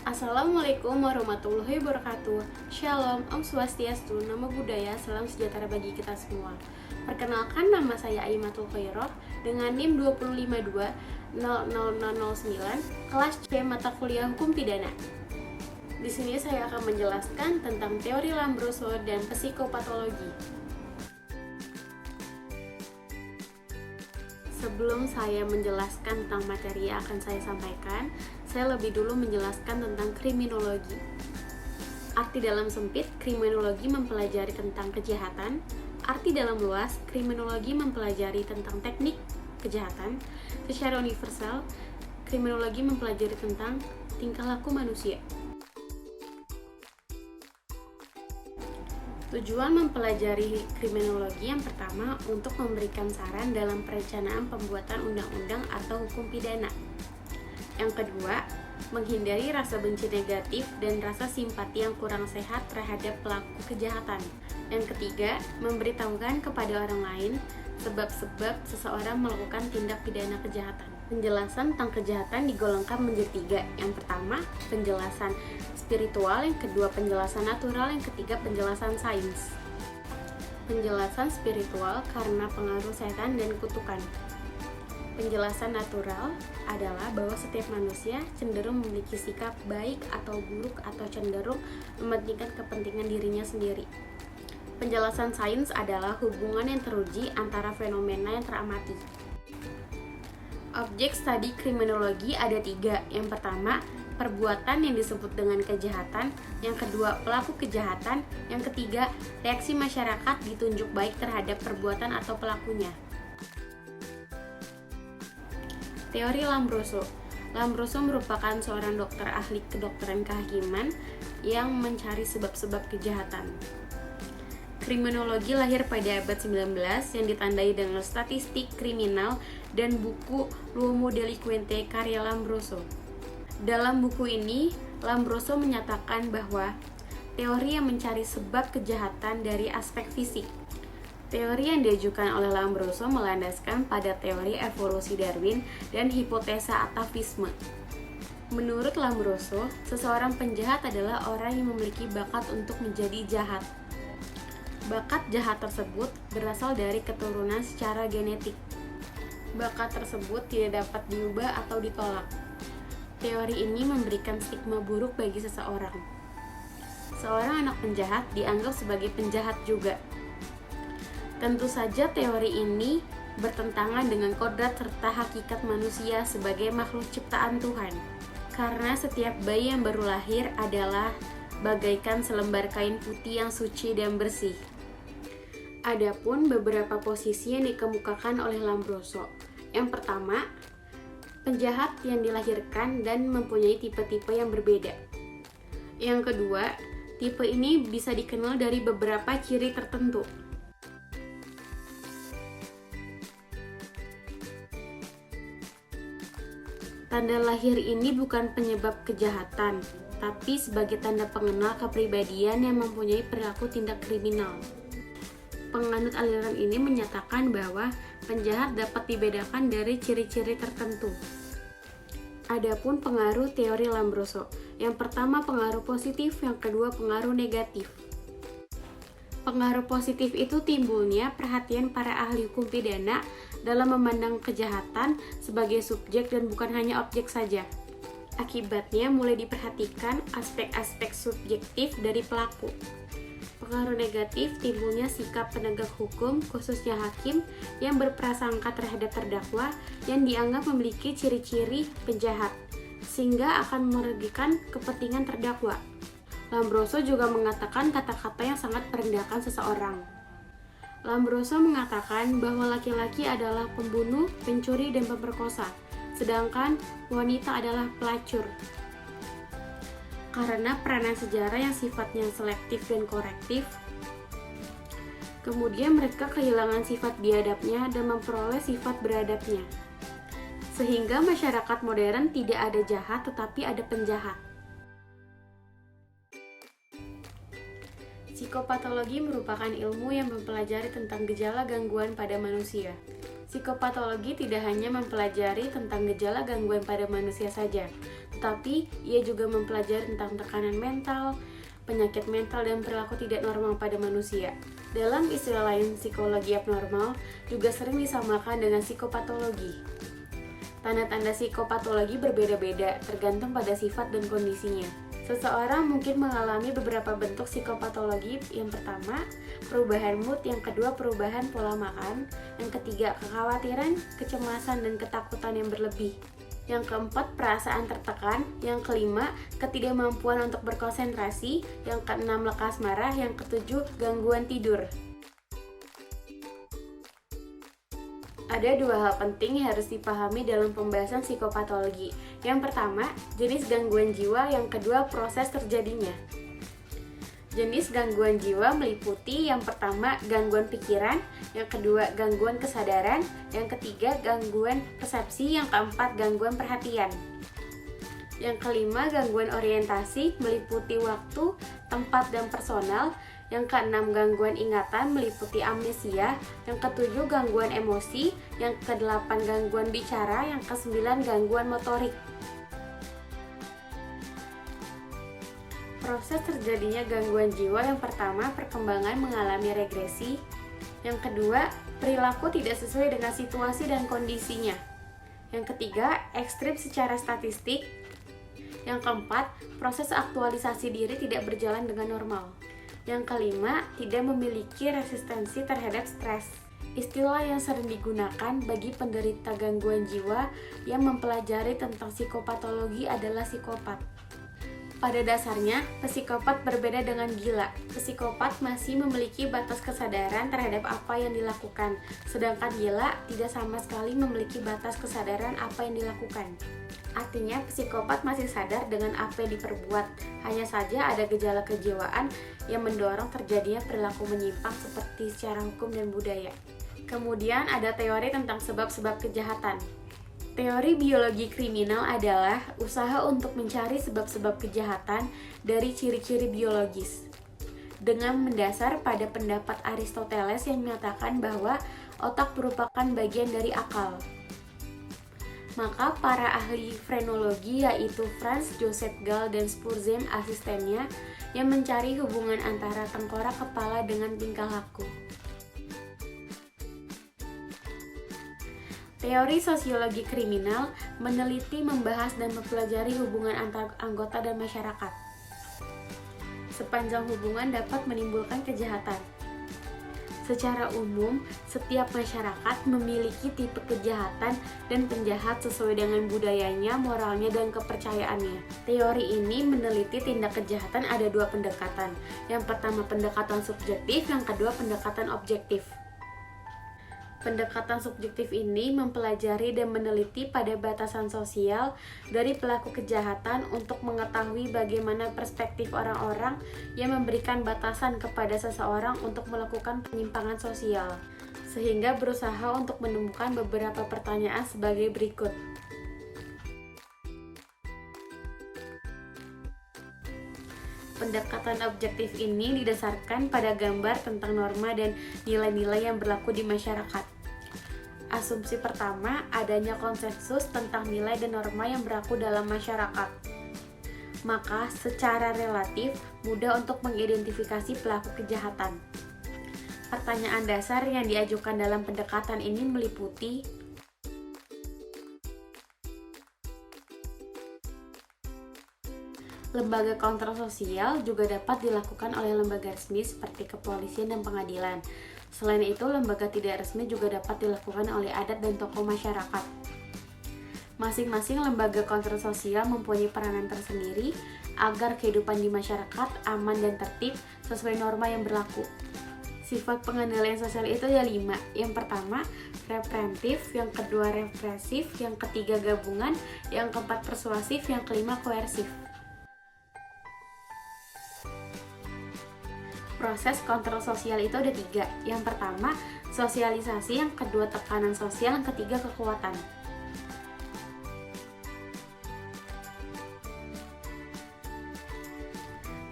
Assalamualaikum warahmatullahi wabarakatuh. Shalom, Om Swastiastu, Namo Buddhaya, salam sejahtera bagi kita semua. Perkenalkan, nama saya Aimatul Khairoh dengan NIM 2520009, kelas C mata kuliah Hukum Pidana. Di sini saya akan menjelaskan tentang teori Lombroso dan psikopatologi. Sebelum saya menjelaskan tentang materi yang akan saya sampaikan, saya lebih dulu menjelaskan tentang kriminologi. Arti dalam sempit, kriminologi mempelajari tentang kejahatan. Arti dalam luas, kriminologi mempelajari tentang teknik kejahatan. Secara universal, kriminologi mempelajari tentang tingkah laku manusia. Tujuan mempelajari kriminologi yang pertama untuk memberikan saran dalam perencanaan pembuatan undang-undang atau hukum pidana. Yang kedua, menghindari rasa benci negatif dan rasa simpati yang kurang sehat terhadap pelaku kejahatan. Yang ketiga, memberitahukan kepada orang lain sebab-sebab seseorang melakukan tindak pidana kejahatan. Penjelasan tentang kejahatan digolongkan menjadi 3. Yang pertama, penjelasan spiritual, yang kedua penjelasan natural, yang ketiga penjelasan sains. Penjelasan spiritual karena pengaruh setan dan kutukan. Penjelasan natural adalah bahwa setiap manusia cenderung memiliki sikap baik atau buruk atau cenderung mementingkan kepentingan dirinya sendiri. Penjelasan sains adalah hubungan yang teruji antara fenomena yang teramati. Objek studi kriminologi ada 3. Yang pertama, perbuatan yang disebut dengan kejahatan. Yang kedua, pelaku kejahatan. Yang ketiga, reaksi masyarakat ditunjuk baik terhadap perbuatan atau pelakunya. Teori Lombroso. Lombroso merupakan seorang dokter ahli kedokteran kehakiman yang mencari sebab-sebab kejahatan. Kriminologi lahir pada abad 19 yang ditandai dengan statistik kriminal dan buku L'uomo delinquente karya Lombroso. Dalam buku ini, Lombroso menyatakan bahwa teori yang mencari sebab kejahatan dari aspek fisik. Teori yang diajukan oleh Lombroso melandaskan pada teori evolusi Darwin dan hipotesa atavisme. Menurut Lombroso, seseorang penjahat adalah orang yang memiliki bakat untuk menjadi jahat. Bakat jahat tersebut berasal dari keturunan secara genetik. Bakat tersebut tidak dapat diubah atau ditolak. Teori ini memberikan stigma buruk bagi seseorang. Seorang anak penjahat dianggap sebagai penjahat juga. Tentu saja teori ini bertentangan dengan kodrat serta hakikat manusia sebagai makhluk ciptaan Tuhan. Karena setiap bayi yang baru lahir adalah bagaikan selembar kain putih yang suci dan bersih. Adapun beberapa posisi yang dikemukakan oleh Lombroso. Yang pertama, penjahat yang dilahirkan dan mempunyai tipe-tipe yang berbeda. Yang kedua, tipe ini bisa dikenal dari beberapa ciri tertentu. Tanda lahir ini bukan penyebab kejahatan, tapi sebagai tanda pengenal kepribadian yang mempunyai perilaku tindak kriminal. Penganut aliran ini menyatakan bahwa penjahat dapat dibedakan dari ciri-ciri tertentu. Adapun pengaruh teori Lombroso, yang pertama pengaruh positif, yang kedua pengaruh negatif. Pengaruh positif itu timbulnya perhatian para ahli hukum pidana dalam memandang kejahatan sebagai subjek dan bukan hanya objek saja. Akibatnya mulai diperhatikan aspek-aspek subjektif dari pelaku. Pengaruh negatif timbulnya sikap penegak hukum, khususnya hakim, yang berprasangka terhadap terdakwa yang dianggap memiliki ciri-ciri penjahat, sehingga akan merugikan kepentingan terdakwa. Lombroso juga mengatakan kata-kata yang sangat merendahkan seseorang. Lombroso mengatakan bahwa laki-laki adalah pembunuh, pencuri, dan pemerkosa, sedangkan wanita adalah pelacur. Karena peranan sejarah yang sifatnya selektif dan korektif, kemudian mereka kehilangan sifat biadabnya dan memperoleh sifat beradabnya. Sehingga masyarakat modern tidak ada jahat tetapi ada penjahat. Psikopatologi merupakan ilmu yang mempelajari tentang gejala gangguan pada manusia. Psikopatologi tidak hanya mempelajari tentang gejala gangguan pada manusia saja, tetapi ia juga mempelajari tentang tekanan mental, penyakit mental, dan perilaku tidak normal pada manusia. Dalam istilah lain, psikologi abnormal juga sering disamakan dengan psikopatologi. Tanda-tanda psikopatologi berbeda-beda tergantung pada sifat dan kondisinya. Seseorang mungkin mengalami beberapa bentuk psikopatologi. Yang pertama, perubahan mood. Yang kedua, perubahan pola makan. Yang ketiga, kekhawatiran, kecemasan, dan ketakutan yang berlebih. Yang keempat, perasaan tertekan. Yang kelima, ketidakmampuan untuk berkonsentrasi. Yang keenam, lekas marah. Yang ketujuh, gangguan tidur. Ada dua hal penting yang harus dipahami dalam pembahasan psikopatologi. Yang pertama, jenis gangguan jiwa. Yang kedua, proses terjadinya. Jenis gangguan jiwa meliputi yang pertama, gangguan pikiran, yang kedua, gangguan kesadaran, yang ketiga, gangguan persepsi, yang keempat, gangguan perhatian. Yang kelima, gangguan orientasi meliputi waktu, tempat, dan personal. Yang keenam, gangguan ingatan meliputi amnesia. Yang ketujuh, gangguan emosi. Yang kedelapan, gangguan bicara. Yang kesembilan, gangguan motorik. Proses terjadinya gangguan jiwa. Yang pertama, perkembangan mengalami regresi. Yang kedua, perilaku tidak sesuai dengan situasi dan kondisinya. Yang ketiga, ekstrim secara statistik. Yang keempat, proses aktualisasi diri tidak berjalan dengan normal. Yang kelima, tidak memiliki resistensi terhadap stres. Istilah yang sering digunakan bagi penderita gangguan jiwa yang mempelajari tentang psikopatologi adalah psikopat. Pada dasarnya, psikopat berbeda dengan gila. Psikopat masih memiliki batas kesadaran terhadap apa yang dilakukan, sedangkan gila tidak sama sekali memiliki batas kesadaran apa yang dilakukan. Artinya, psikopat masih sadar dengan apa yang diperbuat, hanya saja ada gejala kejiwaan yang mendorong terjadinya perilaku menyimpang seperti secara hukum dan budaya. Kemudian ada teori tentang sebab-sebab kejahatan. Teori biologi kriminal adalah usaha untuk mencari sebab-sebab kejahatan dari ciri-ciri biologis. Dengan mendasar pada pendapat Aristoteles yang menyatakan bahwa otak merupakan bagian dari akal. Maka para ahli frenologi yaitu Franz Joseph Gall dan Spurzheim asistennya yang mencari hubungan antara tengkorak kepala dengan tingkah laku. Teori sosiologi kriminal meneliti, membahas, dan mempelajari hubungan antar anggota dan masyarakat. Sepanjang hubungan dapat menimbulkan kejahatan. Secara umum, setiap masyarakat memiliki tipe kejahatan dan penjahat sesuai dengan budayanya, moralnya, dan kepercayaannya. Teori ini meneliti tindak kejahatan ada dua pendekatan. Yang pertama pendekatan subjektif, yang kedua pendekatan objektif. Pendekatan subjektif ini mempelajari dan meneliti pada batasan sosial dari pelaku kejahatan untuk mengetahui bagaimana perspektif orang-orang yang memberikan batasan kepada seseorang untuk melakukan penyimpangan sosial, sehingga berusaha untuk menemukan beberapa pertanyaan sebagai berikut. Pendekatan objektif ini didasarkan pada gambar tentang norma dan nilai-nilai yang berlaku di masyarakat. Asumsi pertama, adanya konsensus tentang nilai dan norma yang berlaku dalam masyarakat. Maka, secara relatif, mudah untuk mengidentifikasi pelaku kejahatan. Pertanyaan dasar yang diajukan dalam pendekatan ini meliputi lembaga kontrol sosial juga dapat dilakukan oleh lembaga resmi seperti kepolisian dan pengadilan. Selain itu, lembaga tidak resmi juga dapat dilakukan oleh adat dan tokoh masyarakat. Masing-masing lembaga kontrol sosial mempunyai peranan tersendiri agar kehidupan di masyarakat aman dan tertib sesuai norma yang berlaku. Sifat pengendalian sosial itu ada 5. Yang pertama, reprehentif, yang kedua represif, yang ketiga gabungan, yang keempat persuasif, yang kelima koersif. Proses kontrol sosial itu ada 3. Yang pertama, sosialisasi, yang kedua tekanan sosial, yang ketiga kekuatan.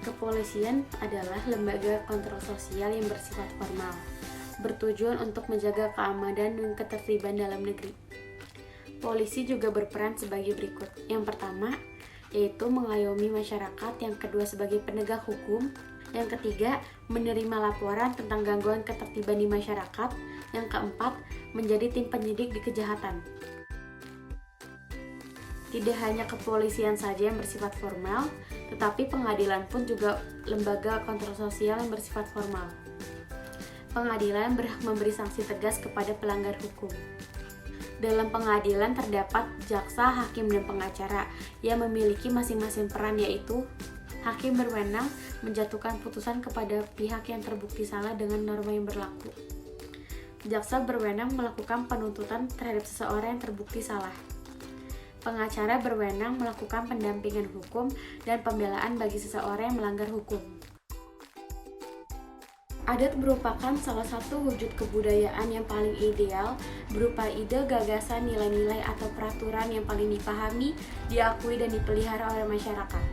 Kepolisian adalah lembaga kontrol sosial yang bersifat formal, bertujuan untuk menjaga keamanan dan ketertiban dalam negeri. Polisi juga berperan sebagai berikut. Yang pertama, yaitu mengayomi masyarakat. Yang kedua, sebagai penegak hukum. Yang ketiga, menerima laporan tentang gangguan ketertiban di masyarakat. Yang keempat, menjadi tim penyidik di kejahatan. Tidak hanya kepolisian saja yang bersifat formal, tetapi pengadilan pun juga lembaga kontrol sosial yang bersifat formal. Pengadilan berhak memberi sanksi tegas kepada pelanggar hukum. Dalam pengadilan terdapat jaksa, hakim, dan pengacara yang memiliki masing-masing peran, yaitu hakim berwenang menjatuhkan putusan kepada pihak yang terbukti salah dengan norma yang berlaku. Jaksa berwenang melakukan penuntutan terhadap seseorang yang terbukti salah. Pengacara berwenang melakukan pendampingan hukum dan pembelaan bagi seseorang yang melanggar hukum. Adat merupakan salah satu wujud kebudayaan yang paling ideal, berupa ide, gagasan, nilai-nilai, atau peraturan yang paling dipahami, diakui, dan dipelihara oleh masyarakat.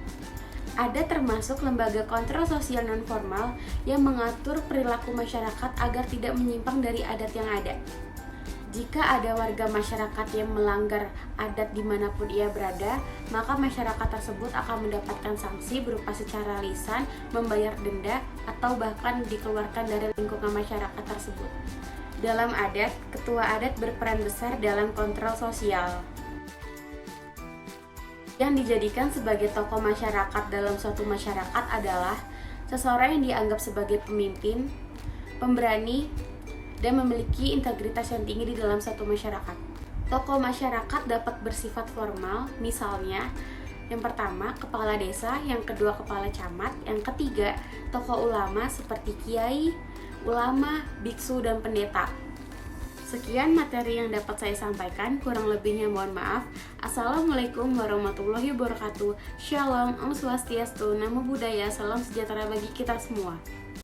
Adat termasuk lembaga kontrol sosial non-formal yang mengatur perilaku masyarakat agar tidak menyimpang dari adat yang ada. Jika ada warga masyarakat yang melanggar adat dimanapun ia berada, maka masyarakat tersebut akan mendapatkan sanksi berupa secara lisan, membayar denda, atau bahkan dikeluarkan dari lingkungan masyarakat tersebut. Dalam adat, ketua adat berperan besar dalam kontrol sosial. Yang dijadikan sebagai tokoh masyarakat dalam suatu masyarakat adalah seseorang yang dianggap sebagai pemimpin, pemberani, dan memiliki integritas yang tinggi di dalam satu masyarakat. Tokoh masyarakat dapat bersifat formal, misalnya yang pertama kepala desa, yang kedua kepala camat, yang ketiga tokoh ulama seperti kiai, ulama, biksu, dan pendeta. Sekian materi yang dapat saya sampaikan, kurang lebihnya mohon maaf. Assalamualaikum warahmatullahi wabarakatuh. Shalom, Om Swastiastu, Namo Buddhaya, salam sejahtera bagi kita semua.